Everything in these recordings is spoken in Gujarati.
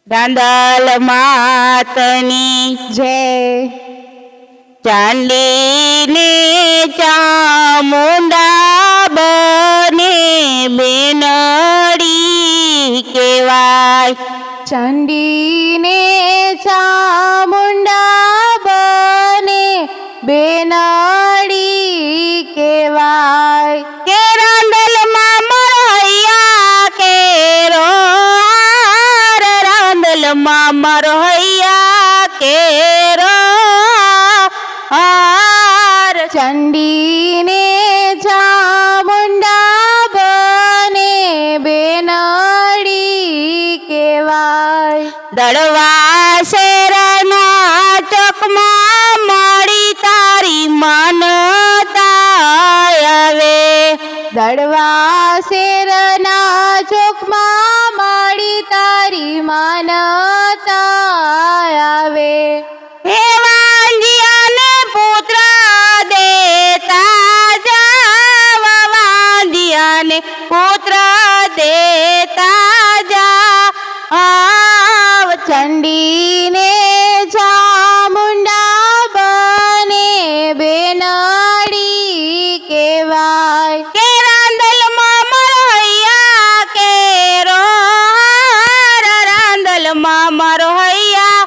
રાંદલ માતની જય ચાંદીને ચામુંડા બને બેનડી કહેવાય ચાંદીને ચામુંડા બને બેનડી કહેવાય કે રાંદલમાં મરહૈયા કેરો રાંદલમાં મરહૈયા કેરો હાર ચંડીને ચામુંડા બને બેનડી કહેવાય દળવા શેરના ચોકમાં મળી તારી માનતા આવે દળવા શેરના ચોકમાં મળી તારી માનતા આવે હે વાંજિયાને પુત્ર દેતા જા વાંજિયાને પુત્ર દેતા જા આવ ચંડીને ચામુંડા બને બેનડી કહેવાય કે રાંદલમાં મરહૈયા કેરો રાંદલમાં મરહૈયા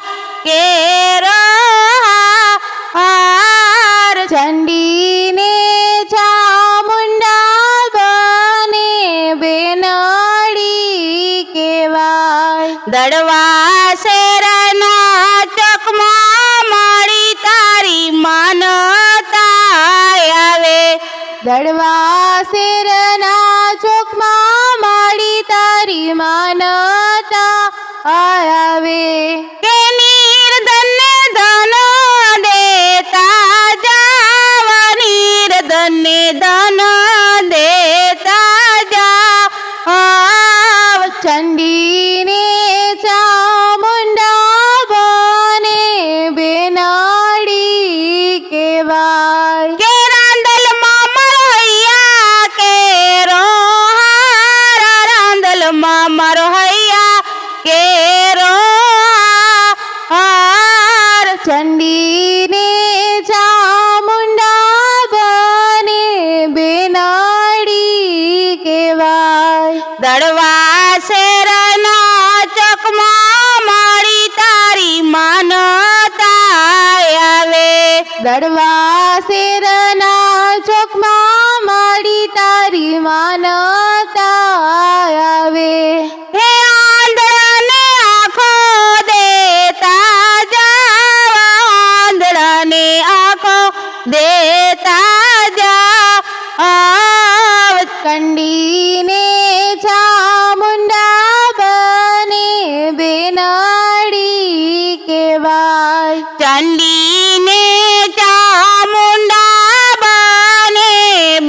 કેરો હાર ચંડીને ચામુંડા બને બેનડી કહેવાય દળવા શેરના ચોકમાં મળી તારી માનતા આવે દળવા શેરના ચોકમાં મળી તારી માનતા આવે કે નિર્ધનને ધન દેતા જાવા નિર્ધનને ધન દેતા જા આવ ચંડીને ચામુંડા બને બેનડી કહેવાય કે રાંદલમાં મરહૈયા કેરો હાર રાંદલમાં મરહૈયા કેરો હાર ચંડીને ચામુંડા બને બેનડી કહેવાય દળવા શેરના ચોકમાં મળી તારી માનતા આવે દળવા શેરના ચોકમાં મળી તારી માનતા આવે હે આંધળાને આંખો દેતા જાવા આંધળાને આંખો દેતા જા આવ કંડીને ચામુંડા બને બેનડી કહેવાય ચંડીને ચામુંડા બને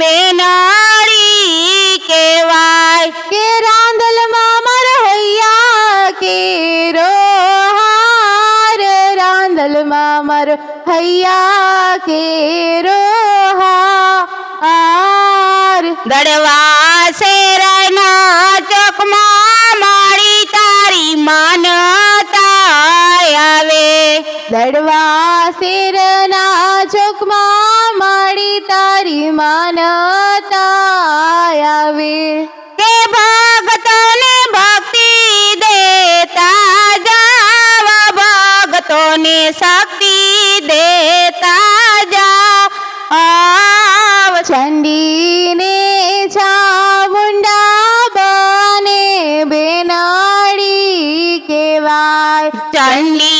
બેનડી કહેવાય કે રાંદલમાં મરહૈયા કેરો હાર રાંદલમાં મરહૈયા કેરો હાર દળવા શેરના ચોકમાં મળી તારી માનતા આવે દળવા શેરના ચોકમાં મળી તારી માનતા આવે કે ભક્તોને ભક્તિ દેતા જાવા ભક્તોને શક્તિ દેતા જા આવ ચંડીને ચામુંડા બને બેનડી કહેવાય ચંડી